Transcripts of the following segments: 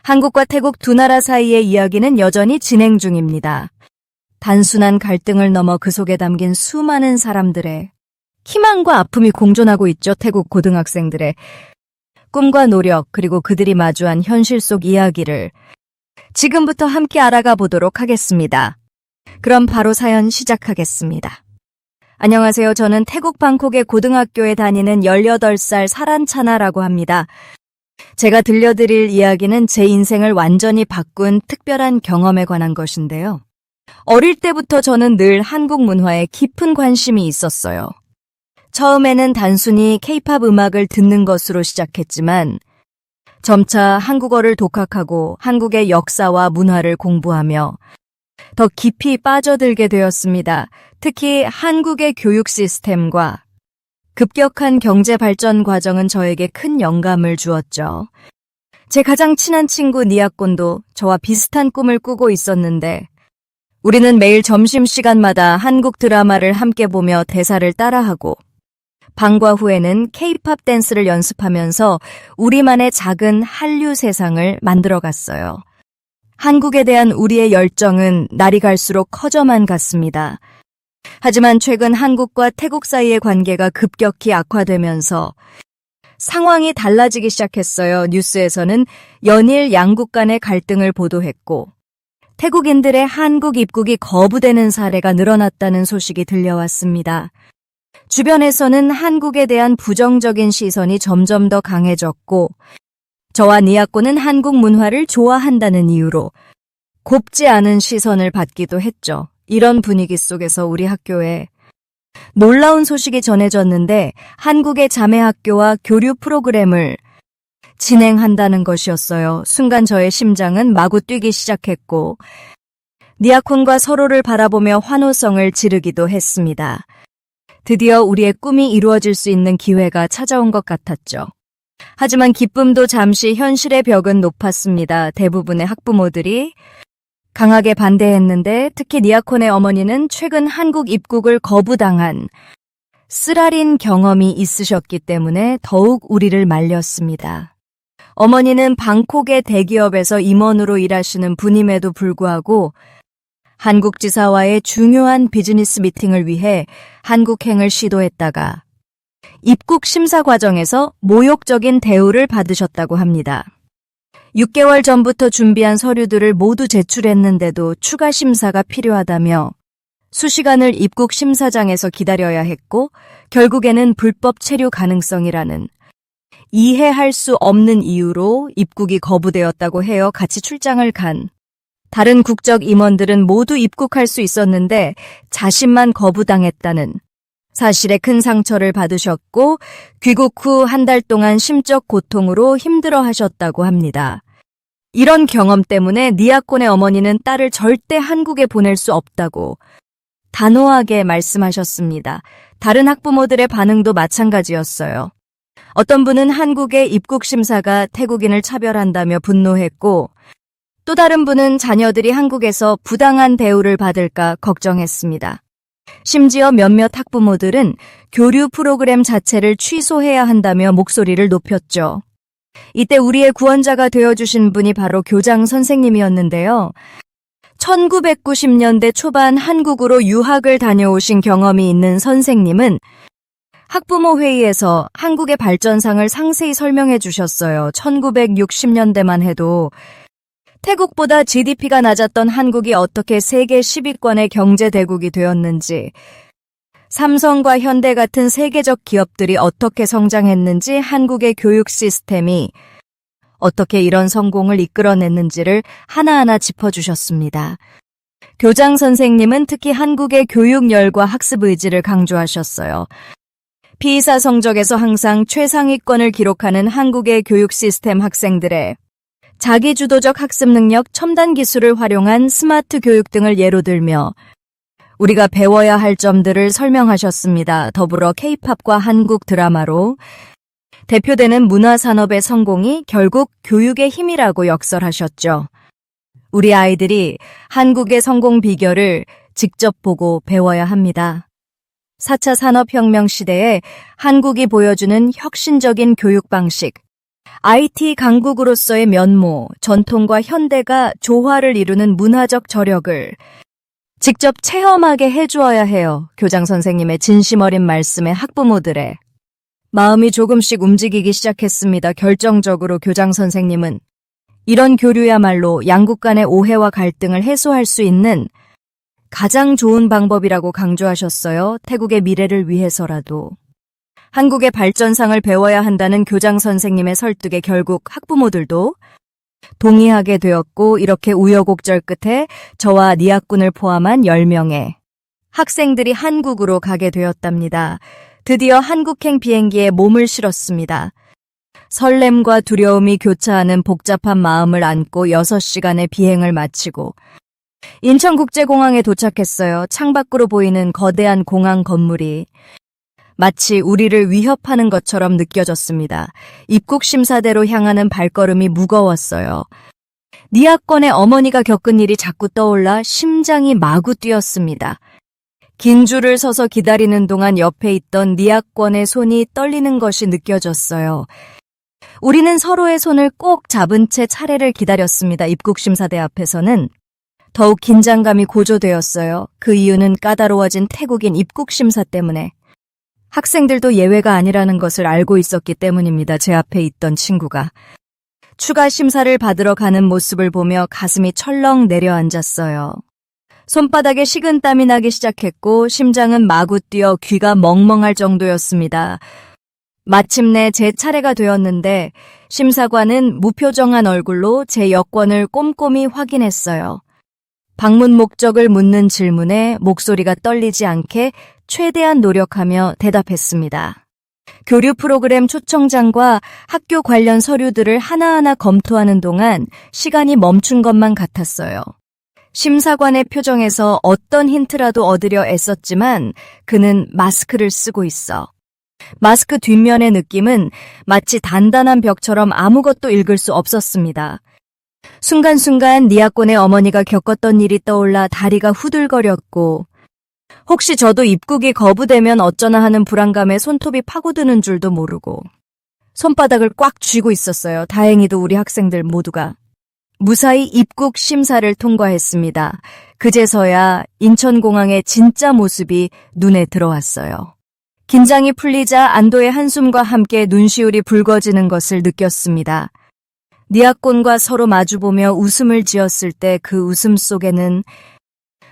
한국과 태국 두 나라 사이의 이야기는 여전히 진행 중입니다. 단순한 갈등을 넘어 그 속에 담긴 수많은 사람들의 희망과 아픔이 공존하고 있죠. 태국 고등학생들의 꿈과 노력, 그리고 그들이 마주한 현실 속 이야기를 지금부터 함께 알아가 보도록 하겠습니다. 그럼 바로 사연 시작하겠습니다. 안녕하세요. 저는 태국 방콕의 고등학교에 다니는 18살 사란차나라고 합니다. 제가 들려드릴 이야기는 제 인생을 완전히 바꾼 특별한 경험에 관한 것인데요. 어릴 때부터 저는 늘 한국 문화에 깊은 관심이 있었어요. 처음에는 단순히 K-팝 음악을 듣는 것으로 시작했지만 점차 한국어를 독학하고 한국의 역사와 문화를 공부하며 더 깊이 빠져들게 되었습니다. 특히 한국의 교육 시스템과 급격한 경제 발전 과정은 저에게 큰 영감을 주었죠. 제 가장 친한 친구 니아콘도 저와 비슷한 꿈을 꾸고 있었는데 우리는 매일 점심시간마다 한국 드라마를 함께 보며 대사를 따라하고 방과 후에는 K-팝 댄스를 연습하면서 우리만의 작은 한류 세상을 만들어갔어요. 한국에 대한 우리의 열정은 날이 갈수록 커져만 갔습니다. 하지만 최근 한국과 태국 사이의 관계가 급격히 악화되면서 상황이 달라지기 시작했어요. 뉴스에서는 연일 양국 간의 갈등을 보도했고 태국인들의 한국 입국이 거부되는 사례가 늘어났다는 소식이 들려왔습니다. 주변에서는 한국에 대한 부정적인 시선이 점점 더 강해졌고 저와 니아코는 한국 문화를 좋아한다는 이유로 곱지 않은 시선을 받기도 했죠. 이런 분위기 속에서 우리 학교에 놀라운 소식이 전해졌는데 한국의 자매학교와 교류 프로그램을 진행한다는 것이었어요. 순간 저의 심장은 마구 뛰기 시작했고 니아콘과 서로를 바라보며 환호성을 지르기도 했습니다. 드디어 우리의 꿈이 이루어질 수 있는 기회가 찾아온 것 같았죠. 하지만 기쁨도 잠시 현실의 벽은 높았습니다. 대부분의 학부모들이 강하게 반대했는데 특히 니아콘의 어머니는 최근 한국 입국을 거부당한 쓰라린 경험이 있으셨기 때문에 더욱 우리를 말렸습니다. 어머니는 방콕의 대기업에서 임원으로 일하시는 분임에도 불구하고 한국 지사와의 중요한 비즈니스 미팅을 위해 한국행을 시도했다가 입국 심사 과정에서 모욕적인 대우를 받으셨다고 합니다. 6개월 전부터 준비한 서류들을 모두 제출했는데도 추가 심사가 필요하다며 수시간을 입국 심사장에서 기다려야 했고 결국에는 불법 체류 가능성이라는 이해할 수 없는 이유로 입국이 거부되었다고 해요. 같이 출장을 간 다른 국적 임원들은 모두 입국할 수 있었는데 자신만 거부당했다는 사실에 큰 상처를 받으셨고 귀국 후 한 달 동안 심적 고통으로 힘들어하셨다고 합니다. 이런 경험 때문에 니아콘의 어머니는 딸을 절대 한국에 보낼 수 없다고 단호하게 말씀하셨습니다. 다른 학부모들의 반응도 마찬가지였어요. 어떤 분은 한국의 입국 심사가 태국인을 차별한다며 분노했고 또 다른 분은 자녀들이 한국에서 부당한 대우를 받을까 걱정했습니다. 심지어 몇몇 학부모들은 교류 프로그램 자체를 취소해야 한다며 목소리를 높였죠. 이때 우리의 구원자가 되어주신 분이 바로 교장 선생님이었는데요. 1990년대 초반 한국으로 유학을 다녀오신 경험이 있는 선생님은 학부모 회의에서 한국의 발전상을 상세히 설명해 주셨어요. 1960년대만 해도 태국보다 GDP가 낮았던 한국이 어떻게 세계 10위권의 경제 대국이 되었는지, 삼성과 현대 같은 세계적 기업들이 어떻게 성장했는지, 한국의 교육 시스템이 어떻게 이런 성공을 이끌어냈는지를 하나하나 짚어주셨습니다. 교장 선생님은 특히 한국의 교육열과 학습 의지를 강조하셨어요. 피사 성적에서 항상 최상위권을 기록하는 한국의 교육 시스템 학생들의 자기주도적 학습 능력, 첨단 기술을 활용한 스마트 교육 등을 예로 들며 우리가 배워야 할 점들을 설명하셨습니다. 더불어 K-팝과 한국 드라마로 대표되는 문화산업의 성공이 결국 교육의 힘이라고 역설하셨죠. 우리 아이들이 한국의 성공 비결을 직접 보고 배워야 합니다. 4차 산업혁명 시대에 한국이 보여주는 혁신적인 교육 방식, IT 강국으로서의 면모, 전통과 현대가 조화를 이루는 문화적 저력을 직접 체험하게 해주어야 해요. 교장 선생님의 진심 어린 말씀에 학부모들의 마음이 조금씩 움직이기 시작했습니다. 결정적으로 교장 선생님은 이런 교류야말로 양국 간의 오해와 갈등을 해소할 수 있는 가장 좋은 방법이라고 강조하셨어요. 태국의 미래를 위해서라도. 한국의 발전상을 배워야 한다는 교장 선생님의 설득에 결국 학부모들도 동의하게 되었고, 이렇게 우여곡절 끝에 저와 니아꾼을 포함한 10명의 학생들이 한국으로 가게 되었답니다. 드디어 한국행 비행기에 몸을 실었습니다. 설렘과 두려움이 교차하는 복잡한 마음을 안고 6시간의 비행을 마치고 인천국제공항에 도착했어요. 창밖으로 보이는 거대한 공항 건물이 마치 우리를 위협하는 것처럼 느껴졌습니다. 입국 심사대로 향하는 발걸음이 무거웠어요. 니아권의 어머니가 겪은 일이 자꾸 떠올라 심장이 마구 뛰었습니다. 긴 줄을 서서 기다리는 동안 옆에 있던 니아권의 손이 떨리는 것이 느껴졌어요. 우리는 서로의 손을 꼭 잡은 채 차례를 기다렸습니다. 입국 심사대 앞에서는 더욱 긴장감이 고조되었어요. 그 이유는 까다로워진 태국인 입국 심사 때문에. 학생들도 예외가 아니라는 것을 알고 있었기 때문입니다. 제 앞에 있던 친구가 추가 심사를 받으러 가는 모습을 보며 가슴이 철렁 내려앉았어요. 손바닥에 식은땀이 나기 시작했고 심장은 마구 뛰어 귀가 멍멍할 정도였습니다. 마침내 제 차례가 되었는데 심사관은 무표정한 얼굴로 제 여권을 꼼꼼히 확인했어요. 방문 목적을 묻는 질문에 목소리가 떨리지 않게 최대한 노력하며 대답했습니다. 교류 프로그램 초청장과 학교 관련 서류들을 하나하나 검토하는 동안 시간이 멈춘 것만 같았어요. 심사관의 표정에서 어떤 힌트라도 얻으려 애썼지만 그는 마스크를 쓰고 있어. 마스크 뒷면의 느낌은 마치 단단한 벽처럼 아무것도 읽을 수 없었습니다. 순간순간 니아콘의 어머니가 겪었던 일이 떠올라 다리가 후들거렸고 혹시 저도 입국이 거부되면 어쩌나 하는 불안감에 손톱이 파고드는 줄도 모르고 손바닥을 꽉 쥐고 있었어요. 다행히도 우리 학생들 모두가 무사히 입국 심사를 통과했습니다. 그제서야 인천공항의 진짜 모습이 눈에 들어왔어요. 긴장이 풀리자 안도의 한숨과 함께 눈시울이 붉어지는 것을 느꼈습니다. 니아콘과 서로 마주보며 웃음을 지었을 때 그 웃음 속에는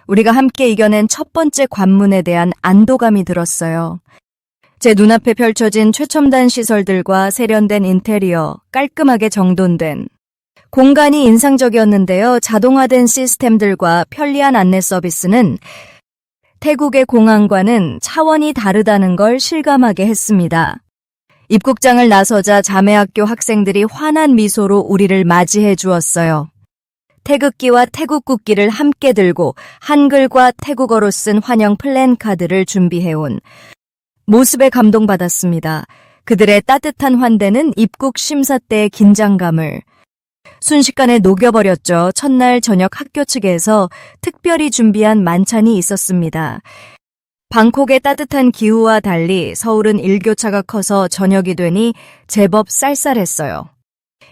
우리가 함께 이겨낸 첫 번째 관문에 대한 안도감이 들었어요. 제 눈앞에 펼쳐진 최첨단 시설들과 세련된 인테리어, 깔끔하게 정돈된 공간이 인상적이었는데요. 자동화된 시스템들과 편리한 안내 서비스는 태국의 공항과는 차원이 다르다는 걸 실감하게 했습니다. 입국장을 나서자 자매학교 학생들이 환한 미소로 우리를 맞이해 주었어요. 태극기와 태국 국기를 함께 들고 한글과 태국어로 쓴 환영 플랜카드를 준비해온 모습에 감동받았습니다. 그들의 따뜻한 환대는 입국 심사 때의 긴장감을 순식간에 녹여버렸죠. 첫날 저녁 학교 측에서 특별히 준비한 만찬이 있었습니다. 방콕의 따뜻한 기후와 달리 서울은 일교차가 커서 저녁이 되니 제법 쌀쌀했어요.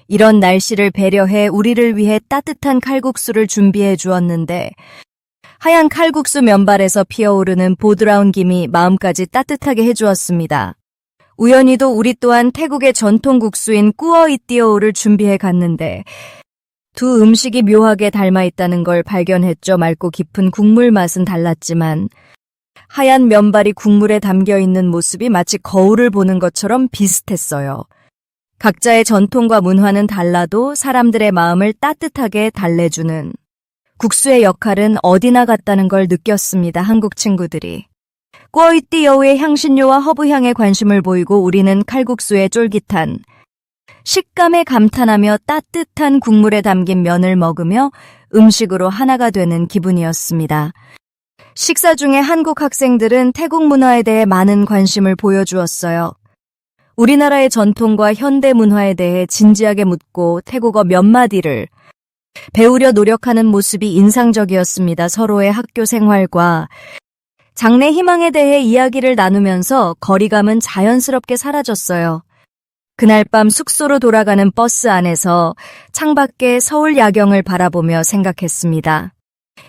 이런 날씨를 배려해 우리를 위해 따뜻한 칼국수를 준비해 주었는데 하얀 칼국수 면발에서 피어오르는 보드라운 김이 마음까지 따뜻하게 해주었습니다. 우연히도 우리 또한 태국의 전통 국수인 꾸어이띠오를 준비해 갔는데 두 음식이 묘하게 닮아 있다는 걸 발견했죠. 맑고 깊은 국물 맛은 달랐지만 하얀 면발이 국물에 담겨 있는 모습이 마치 거울을 보는 것처럼 비슷했어요. 각자의 전통과 문화는 달라도 사람들의 마음을 따뜻하게 달래주는 국수의 역할은 어디나 같다는 걸 느꼈습니다. 한국 친구들이. 꾸어이띠여우의 향신료와 허브향에 관심을 보이고 우리는 칼국수의 쫄깃한 식감에 감탄하며 따뜻한 국물에 담긴 면을 먹으며 음식으로 하나가 되는 기분이었습니다. 식사 중에 한국 학생들은 태국 문화에 대해 많은 관심을 보여주었어요. 우리나라의 전통과 현대 문화에 대해 진지하게 묻고 태국어 몇 마디를 배우려 노력하는 모습이 인상적이었습니다. 서로의 학교 생활과 장래 희망에 대해 이야기를 나누면서 거리감은 자연스럽게 사라졌어요. 그날 밤 숙소로 돌아가는 버스 안에서 창밖의 서울 야경을 바라보며 생각했습니다.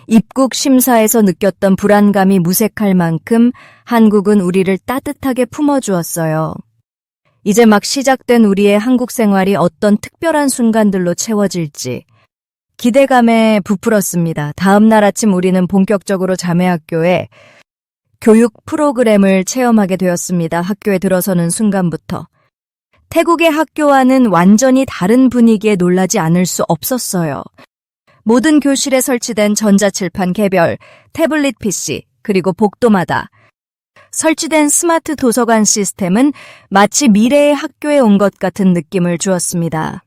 입국 심사에서 느꼈던 불안감이 무색할 만큼 한국은 우리를 따뜻하게 품어주었어요. 이제 막 시작된 우리의 한국 생활이 어떤 특별한 순간들로 채워질지 기대감에 부풀었습니다. 다음 날 아침 우리는 본격적으로 자매학교에 교육 프로그램을 체험하게 되었습니다. 학교에 들어서는 순간부터 태국의 학교와는 완전히 다른 분위기에 놀라지 않을 수 없었어요. 모든 교실에 설치된 전자칠판 개별, 태블릿 PC, 그리고 복도마다 설치된 스마트 도서관 시스템은 마치 미래의 학교에 온 것 같은 느낌을 주었습니다.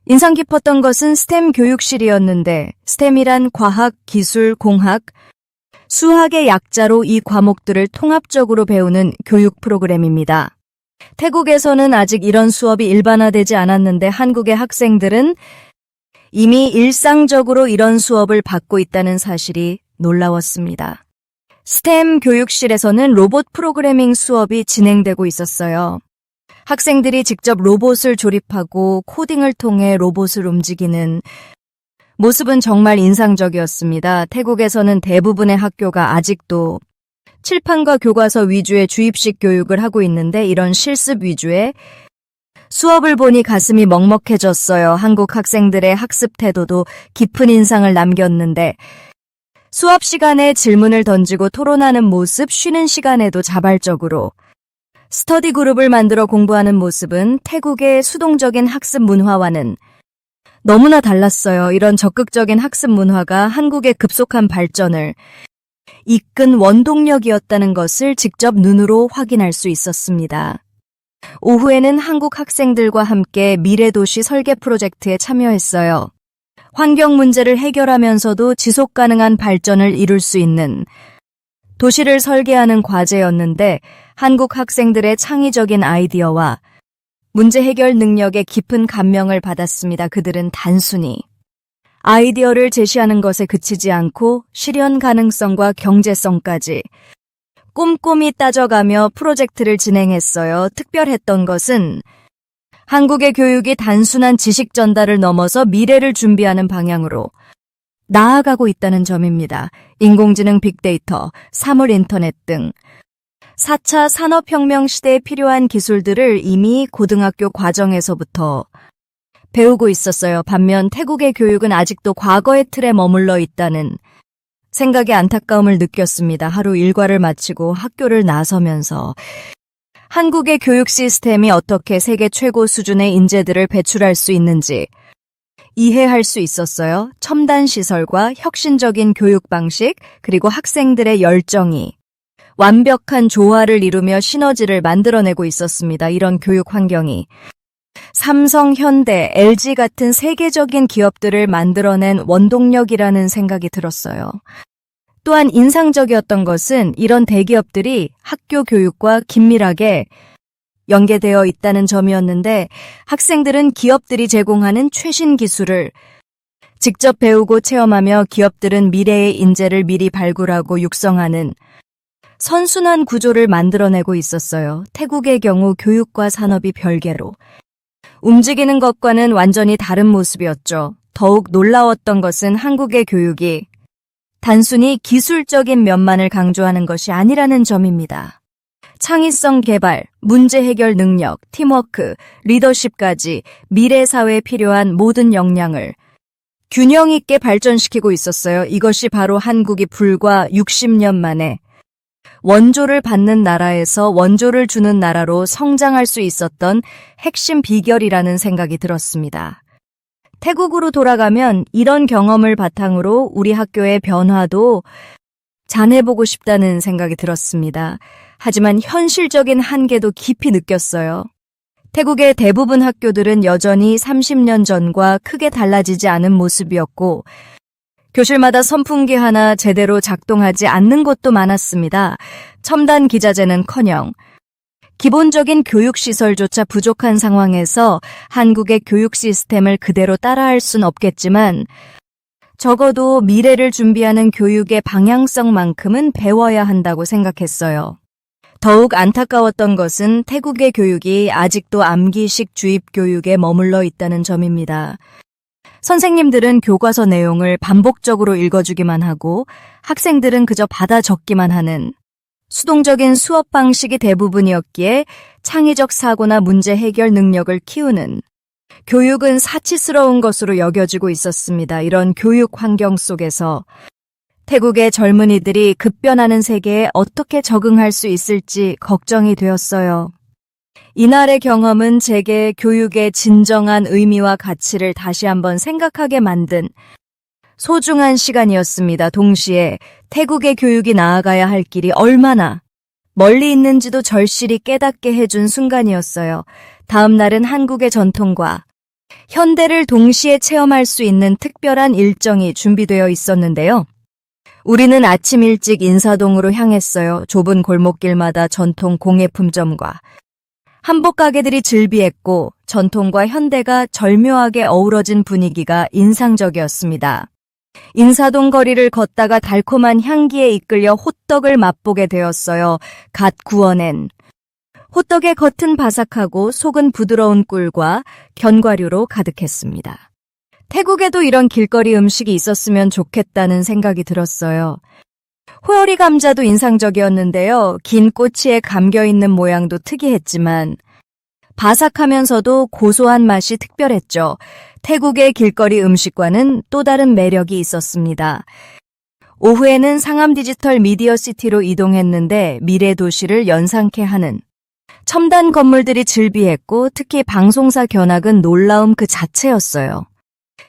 인상 깊었던 것은 스템 교육실이었는데 스템이란 과학, 기술, 공학, 수학의 약자로 이 과목들을 통합적으로 배우는 교육 프로그램입니다. 태국에서는 아직 이런 수업이 일반화되지 않았는데 한국의 학생들은 이미 일상적으로 이런 수업을 받고 있다는 사실이 놀라웠습니다. 스템 교육실에서는 로봇 프로그래밍 수업이 진행되고 있었어요. 학생들이 직접 로봇을 조립하고 코딩을 통해 로봇을 움직이는 모습은 정말 인상적이었습니다. 태국에서는 대부분의 학교가 아직도 칠판과 교과서 위주의 주입식 교육을 하고 있는데 이런 실습 위주의 수업을 보니 가슴이 먹먹해졌어요. 한국 학생들의 학습 태도도 깊은 인상을 남겼는데 수업 시간에 질문을 던지고 토론하는 모습, 쉬는 시간에도 자발적으로 스터디 그룹을 만들어 공부하는 모습은 태국의 수동적인 학습 문화와는 너무나 달랐어요. 이런 적극적인 학습 문화가 한국의 급속한 발전을 이끈 원동력이었다는 것을 직접 눈으로 확인할 수 있었습니다. 오후에는 한국 학생들과 함께 미래도시 설계 프로젝트에 참여했어요. 환경 문제를 해결하면서도 지속 가능한 발전을 이룰 수 있는 도시를 설계하는 과제였는데 한국 학생들의 창의적인 아이디어와 문제 해결 능력에 깊은 감명을 받았습니다. 그들은 단순히 아이디어를 제시하는 것에 그치지 않고 실현 가능성과 경제성까지 꼼꼼히 따져가며 프로젝트를 진행했어요. 특별했던 것은 한국의 교육이 단순한 지식 전달을 넘어서 미래를 준비하는 방향으로 나아가고 있다는 점입니다. 인공지능, 빅데이터, 사물 인터넷 등 4차 산업혁명 시대에 필요한 기술들을 이미 고등학교 과정에서부터 배우고 있었어요. 반면 태국의 교육은 아직도 과거의 틀에 머물러 있다는 생각에 안타까움을 느꼈습니다. 하루 일과를 마치고 학교를 나서면서 한국의 교육 시스템이 어떻게 세계 최고 수준의 인재들을 배출할 수 있는지 이해할 수 있었어요. 첨단 시설과 혁신적인 교육 방식, 그리고 학생들의 열정이 완벽한 조화를 이루며 시너지를 만들어내고 있었습니다. 이런 교육 환경이 삼성, 현대, LG 같은 세계적인 기업들을 만들어낸 원동력이라는 생각이 들었어요. 또한 인상적이었던 것은 이런 대기업들이 학교 교육과 긴밀하게 연계되어 있다는 점이었는데 학생들은 기업들이 제공하는 최신 기술을 직접 배우고 체험하며 기업들은 미래의 인재를 미리 발굴하고 육성하는 선순환 구조를 만들어내고 있었어요. 태국의 경우 교육과 산업이 별개로 움직이는 것과는 완전히 다른 모습이었죠. 더욱 놀라웠던 것은 한국의 교육이 단순히 기술적인 면만을 강조하는 것이 아니라는 점입니다. 창의성 개발, 문제 해결 능력, 팀워크, 리더십까지 미래 사회에 필요한 모든 역량을 균형 있게 발전시키고 있었어요. 이것이 바로 한국이 불과 60년 만에 원조를 받는 나라에서 원조를 주는 나라로 성장할 수 있었던 핵심 비결이라는 생각이 들었습니다. 태국으로 돌아가면 이런 경험을 바탕으로 우리 학교의 변화도 자네보고 싶다는 생각이 들었습니다. 하지만 현실적인 한계도 깊이 느꼈어요. 태국의 대부분 학교들은 여전히 30년 전과 크게 달라지지 않은 모습이었고 교실마다 선풍기 하나 제대로 작동하지 않는 곳도 많았습니다. 첨단 기자재는커녕 기본적인 교육시설조차 부족한 상황에서 한국의 교육 시스템을 그대로 따라할 순 없겠지만 적어도 미래를 준비하는 교육의 방향성만큼은 배워야 한다고 생각했어요. 더욱 안타까웠던 것은 태국의 교육이 아직도 암기식 주입 교육에 머물러 있다는 점입니다. 선생님들은 교과서 내용을 반복적으로 읽어주기만 하고 학생들은 그저 받아 적기만 하는 수동적인 수업 방식이 대부분이었기에 창의적 사고나 문제 해결 능력을 키우는 교육은 사치스러운 것으로 여겨지고 있었습니다. 이런 교육 환경 속에서 태국의 젊은이들이 급변하는 세계에 어떻게 적응할 수 있을지 걱정이 되었어요. 이날의 경험은 제게 교육의 진정한 의미와 가치를 다시 한번 생각하게 만든 소중한 시간이었습니다. 동시에 태국의 교육이 나아가야 할 길이 얼마나 멀리 있는지도 절실히 깨닫게 해준 순간이었어요. 다음 날은 한국의 전통과 현대를 동시에 체험할 수 있는 특별한 일정이 준비되어 있었는데요. 우리는 아침 일찍 인사동으로 향했어요. 좁은 골목길마다 전통 공예품점과 한복 가게들이 즐비했고 전통과 현대가 절묘하게 어우러진 분위기가 인상적이었습니다. 인사동 거리를 걷다가 달콤한 향기에 이끌려 호떡을 맛보게 되었어요. 갓 구워낸 호떡의 겉은 바삭하고 속은 부드러운 꿀과 견과류로 가득했습니다. 태국에도 이런 길거리 음식이 있었으면 좋겠다는 생각이 들었어요. 호여리 감자도 인상적이었는데요. 긴 꼬치에 감겨있는 모양도 특이했지만 바삭하면서도 고소한 맛이 특별했죠. 태국의 길거리 음식과는 또 다른 매력이 있었습니다. 오후에는 상암 디지털 미디어 시티로 이동했는데 미래 도시를 연상케 하는 첨단 건물들이 즐비했고 특히 방송사 견학은 놀라움 그 자체였어요.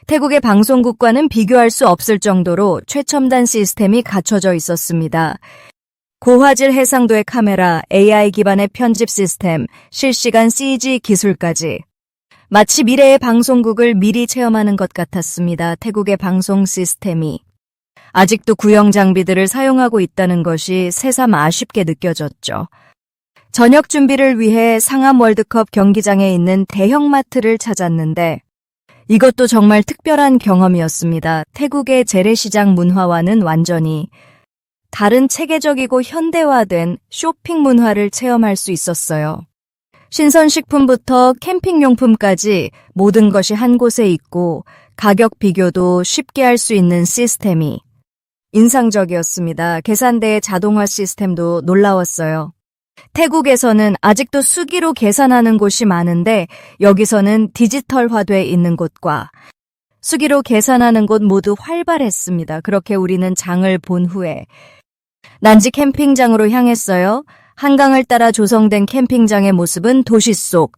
태국의 방송국과는 비교할 수 없을 정도로 최첨단 시스템이 갖춰져 있었습니다. 고화질 해상도의 카메라, AI 기반의 편집 시스템, 실시간 CG 기술까지 마치 미래의 방송국을 미리 체험하는 것 같았습니다. 태국의 방송 시스템이 아직도 구형 장비들을 사용하고 있다는 것이 새삼 아쉽게 느껴졌죠. 저녁 준비를 위해 상암 월드컵 경기장에 있는 대형마트를 찾았는데 이것도 정말 특별한 경험이었습니다. 태국의 재래시장 문화와는 완전히 다른 체계적이고 현대화된 쇼핑 문화를 체험할 수 있었어요. 신선식품부터 캠핑용품까지 모든 것이 한 곳에 있고 가격 비교도 쉽게 할 수 있는 시스템이 인상적이었습니다. 계산대의 자동화 시스템도 놀라웠어요. 태국에서는 아직도 수기로 계산하는 곳이 많은데 여기서는 디지털화돼 있는 곳과 수기로 계산하는 곳 모두 활발했습니다. 그렇게 우리는 장을 본 후에 난지 캠핑장으로 향했어요. 한강을 따라 조성된 캠핑장의 모습은 도시 속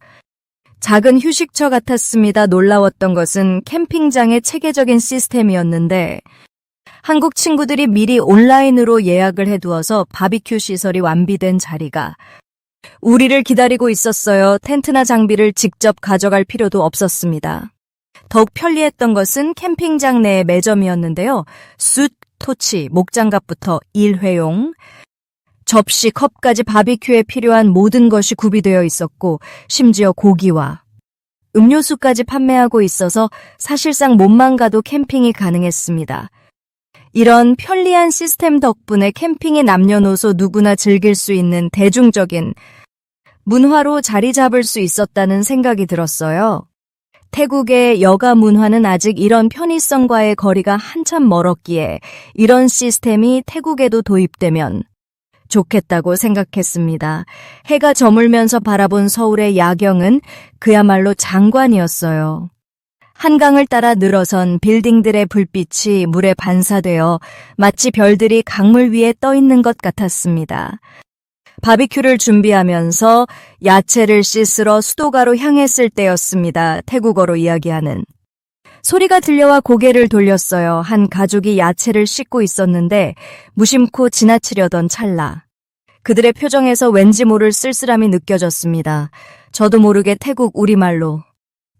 작은 휴식처 같았습니다. 놀라웠던 것은 캠핑장의 체계적인 시스템이었는데 한국 친구들이 미리 온라인으로 예약을 해두어서 바비큐 시설이 완비된 자리가 우리를 기다리고 있었어요. 텐트나 장비를 직접 가져갈 필요도 없었습니다. 더욱 편리했던 것은 캠핑장 내의 매점이었는데요. 숯, 토치, 목장갑부터 일회용, 접시, 컵까지 바비큐에 필요한 모든 것이 구비되어 있었고 심지어 고기와 음료수까지 판매하고 있어서 사실상 몸만 가도 캠핑이 가능했습니다. 이런 편리한 시스템 덕분에 캠핑이 남녀노소 누구나 즐길 수 있는 대중적인 문화로 자리 잡을 수 있었다는 생각이 들었어요. 태국의 여가 문화는 아직 이런 편의성과의 거리가 한참 멀었기에 이런 시스템이 태국에도 도입되면 좋겠다고 생각했습니다. 해가 저물면서 바라본 서울의 야경은 그야말로 장관이었어요. 한강을 따라 늘어선 빌딩들의 불빛이 물에 반사되어 마치 별들이 강물 위에 떠 있는 것 같았습니다. 바비큐를 준비하면서 야채를 씻으러 수도가로 향했을 때였습니다. 태국어로 이야기하는 소리가 들려와 고개를 돌렸어요. 한 가족이 야채를 씻고 있었는데 무심코 지나치려던 찰나 그들의 표정에서 왠지 모를 쓸쓸함이 느껴졌습니다. 저도 모르게 태국 우리말로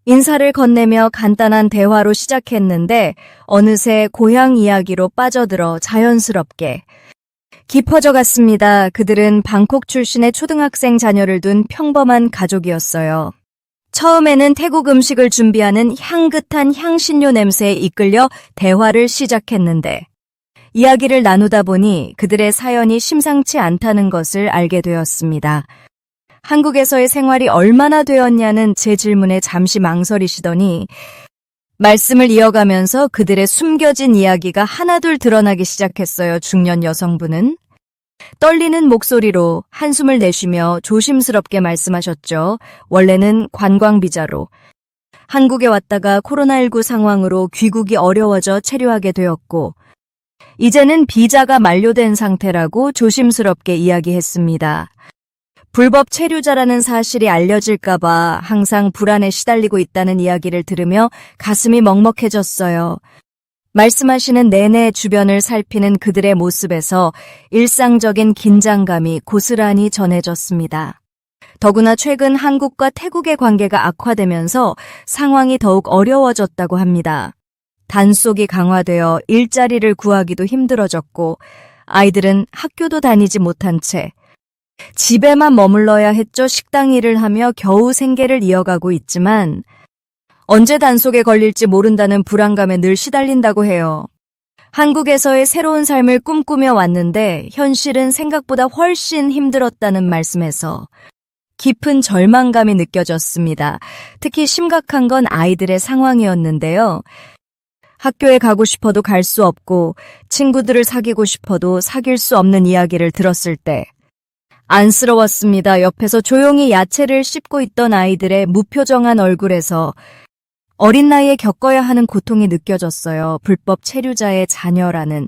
인사를 건네며 간단한 대화로 시작했는데 어느새 고향 이야기로 빠져들어 자연스럽게 깊어져 갔습니다. 그들은 방콕 출신의 초등학생 자녀를 둔 평범한 가족이었어요. 처음에는 태국 음식을 준비하는 향긋한 향신료 냄새에 이끌려 대화를 시작했는데 이야기를 나누다 보니 그들의 사연이 심상치 않다는 것을 알게 되었습니다. 한국에서의 생활이 얼마나 되었냐는 제 질문에 잠시 망설이시더니 말씀을 이어가면서 그들의 숨겨진 이야기가 하나둘 드러나기 시작했어요. 중년 여성분은 떨리는 목소리로 한숨을 내쉬며 조심스럽게 말씀하셨죠. 원래는 관광비자로 한국에 왔다가 코로나19 상황으로 귀국이 어려워져 체류하게 되었고 이제는 비자가 만료된 상태라고 조심스럽게 이야기했습니다. 불법 체류자라는 사실이 알려질까봐 항상 불안에 시달리고 있다는 이야기를 들으며 가슴이 먹먹해졌어요. 말씀하시는 내내 주변을 살피는 그들의 모습에서 일상적인 긴장감이 고스란히 전해졌습니다. 더구나 최근 한국과 태국의 관계가 악화되면서 상황이 더욱 어려워졌다고 합니다. 단속이 강화되어 일자리를 구하기도 힘들어졌고 아이들은 학교도 다니지 못한 채 집에만 머물러야 했죠. 식당 일을 하며 겨우 생계를 이어가고 있지만 언제 단속에 걸릴지 모른다는 불안감에 늘 시달린다고 해요. 한국에서의 새로운 삶을 꿈꾸며 왔는데 현실은 생각보다 훨씬 힘들었다는 말씀에서 깊은 절망감이 느껴졌습니다. 특히 심각한 건 아이들의 상황이었는데요. 학교에 가고 싶어도 갈 수 없고 친구들을 사귀고 싶어도 사귈 수 없는 이야기를 들었을 때 안쓰러웠습니다. 옆에서 조용히 야채를 씹고 있던 아이들의 무표정한 얼굴에서 어린 나이에 겪어야 하는 고통이 느껴졌어요. 불법 체류자의 자녀라는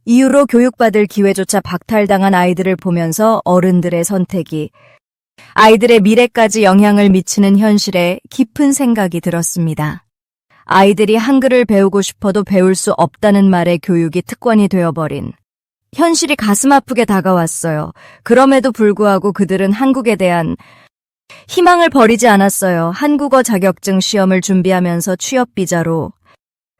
이유로 교육받을 기회조차 박탈당한 아이들을 보면서 어른들의 선택이 아이들의 미래까지 영향을 미치는 현실에 깊은 생각이 들었습니다. 아이들이 한글을 배우고 싶어도 배울 수 없다는 말에 교육이 특권이 되어버린 현실이 가슴 아프게 다가왔어요. 그럼에도 불구하고 그들은 한국에 대한 희망을 버리지 않았어요. 한국어 자격증 시험을 준비하면서 취업비자로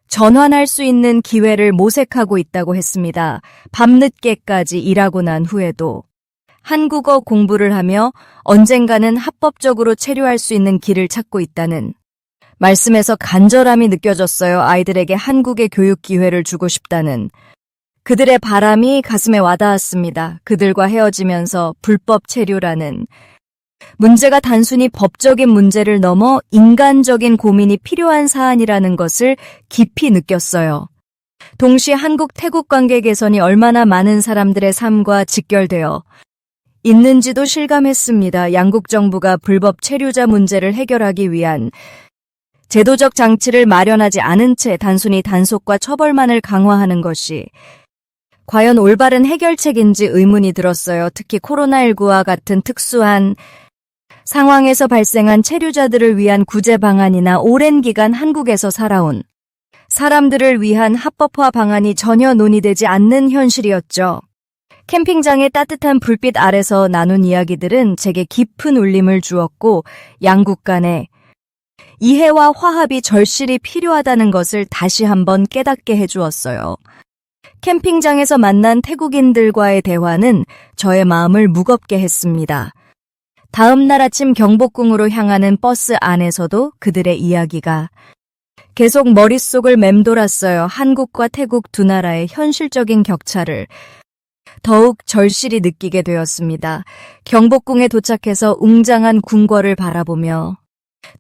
전환할 수 있는 기회를 모색하고 있다고 했습니다. 밤늦게까지 일하고 난 후에도 한국어 공부를 하며 언젠가는 합법적으로 체류할 수 있는 길을 찾고 있다는 말씀에서 간절함이 느껴졌어요. 아이들에게 한국의 교육 기회를 주고 싶다는 그들의 바람이 가슴에 와닿았습니다. 그들과 헤어지면서 불법 체류라는 문제가 단순히 법적인 문제를 넘어 인간적인 고민이 필요한 사안이라는 것을 깊이 느꼈어요. 동시에 한국-태국 관계 개선이 얼마나 많은 사람들의 삶과 직결되어 있는지도 실감했습니다. 양국 정부가 불법 체류자 문제를 해결하기 위한 제도적 장치를 마련하지 않은 채 단순히 단속과 처벌만을 강화하는 것이 과연 올바른 해결책인지 의문이 들었어요. 특히 코로나19와 같은 특수한 상황에서 발생한 체류자들을 위한 구제 방안이나 오랜 기간 한국에서 살아온 사람들을 위한 합법화 방안이 전혀 논의되지 않는 현실이었죠. 캠핑장의 따뜻한 불빛 아래서 나눈 이야기들은 제게 깊은 울림을 주었고 양국 간의 이해와 화합이 절실히 필요하다는 것을 다시 한번 깨닫게 해주었어요. 캠핑장에서 만난 태국인들과의 대화는 저의 마음을 무겁게 했습니다. 다음 날 아침 경복궁으로 향하는 버스 안에서도 그들의 이야기가 계속 머릿속을 맴돌았어요. 한국과 태국 두 나라의 현실적인 격차를 더욱 절실히 느끼게 되었습니다. 경복궁에 도착해서 웅장한 궁궐을 바라보며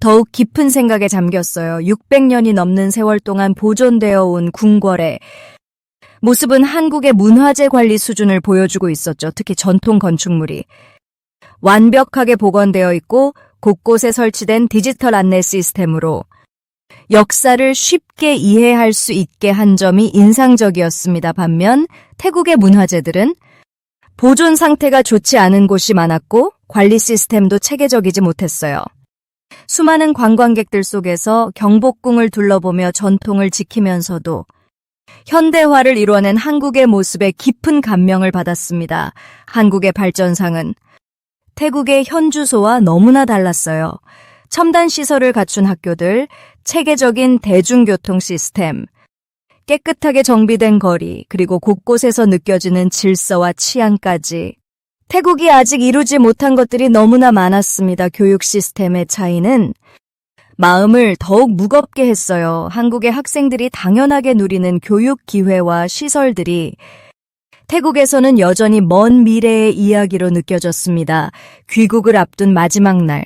더욱 깊은 생각에 잠겼어요. 600년이 넘는 세월 동안 보존되어 온 궁궐의 모습은 한국의 문화재 관리 수준을 보여주고 있었죠. 특히 전통 건축물이 완벽하게 복원되어 있고 곳곳에 설치된 디지털 안내 시스템으로 역사를 쉽게 이해할 수 있게 한 점이 인상적이었습니다. 반면 태국의 문화재들은 보존 상태가 좋지 않은 곳이 많았고 관리 시스템도 체계적이지 못했어요. 수많은 관광객들 속에서 경복궁을 둘러보며 전통을 지키면서도 현대화를 이뤄낸 한국의 모습에 깊은 감명을 받았습니다. 한국의 발전상은 태국의 현주소와 너무나 달랐어요. 첨단 시설을 갖춘 학교들, 체계적인 대중교통 시스템, 깨끗하게 정비된 거리, 그리고 곳곳에서 느껴지는 질서와 치안까지 태국이 아직 이루지 못한 것들이 너무나 많았습니다. 교육 시스템의 차이는 마음을 더욱 무겁게 했어요. 한국의 학생들이 당연하게 누리는 교육 기회와 시설들이 태국에서는 여전히 먼 미래의 이야기로 느껴졌습니다. 귀국을 앞둔 마지막 날,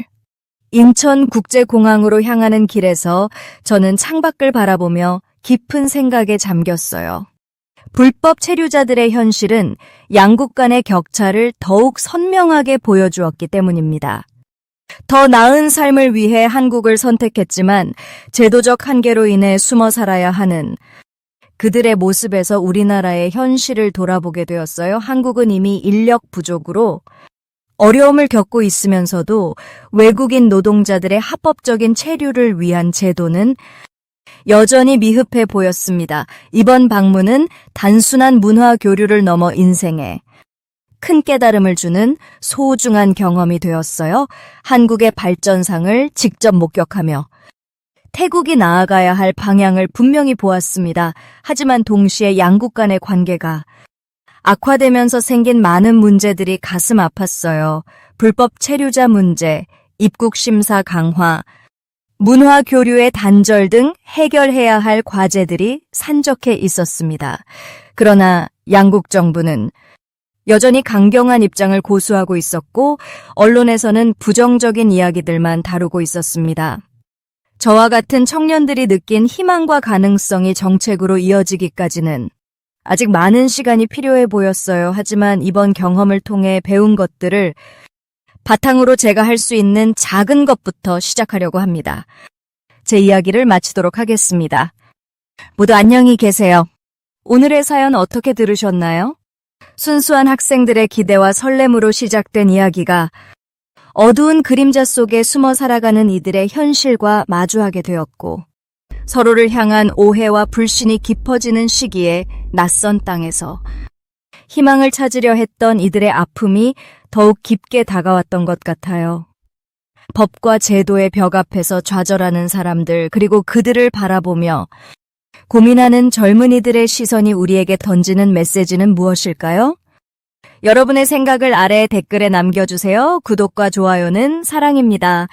인천국제공항으로 향하는 길에서 저는 창밖을 바라보며 깊은 생각에 잠겼어요. 불법 체류자들의 현실은 양국 간의 격차를 더욱 선명하게 보여주었기 때문입니다. 더 나은 삶을 위해 한국을 선택했지만 제도적 한계로 인해 숨어 살아야 하는 그들의 모습에서 우리나라의 현실을 돌아보게 되었어요. 한국은 이미 인력 부족으로 어려움을 겪고 있으면서도 외국인 노동자들의 합법적인 체류를 위한 제도는 여전히 미흡해 보였습니다. 이번 방문은 단순한 문화 교류를 넘어 인생에 큰 깨달음을 주는 소중한 경험이 되었어요. 한국의 발전상을 직접 목격하며 태국이 나아가야 할 방향을 분명히 보았습니다. 하지만 동시에 양국 간의 관계가 악화되면서 생긴 많은 문제들이 가슴 아팠어요. 불법 체류자 문제, 입국 심사 강화, 문화 교류의 단절 등 해결해야 할 과제들이 산적해 있었습니다. 그러나 양국 정부는 여전히 강경한 입장을 고수하고 있었고 언론에서는 부정적인 이야기들만 다루고 있었습니다. 저와 같은 청년들이 느낀 희망과 가능성이 정책으로 이어지기까지는 아직 많은 시간이 필요해 보였어요. 하지만 이번 경험을 통해 배운 것들을 바탕으로 제가 할 수 있는 작은 것부터 시작하려고 합니다. 제 이야기를 마치도록 하겠습니다. 모두 안녕히 계세요. 오늘의 사연 어떻게 들으셨나요? 순수한 학생들의 기대와 설렘으로 시작된 이야기가 어두운 그림자 속에 숨어 살아가는 이들의 현실과 마주하게 되었고 서로를 향한 오해와 불신이 깊어지는 시기에 낯선 땅에서 희망을 찾으려 했던 이들의 아픔이 더욱 깊게 다가왔던 것 같아요. 법과 제도의 벽 앞에서 좌절하는 사람들, 그리고 그들을 바라보며 고민하는 젊은이들의 시선이 우리에게 던지는 메시지는 무엇일까요? 여러분의 생각을 아래 댓글에 남겨주세요. 구독과 좋아요는 사랑입니다.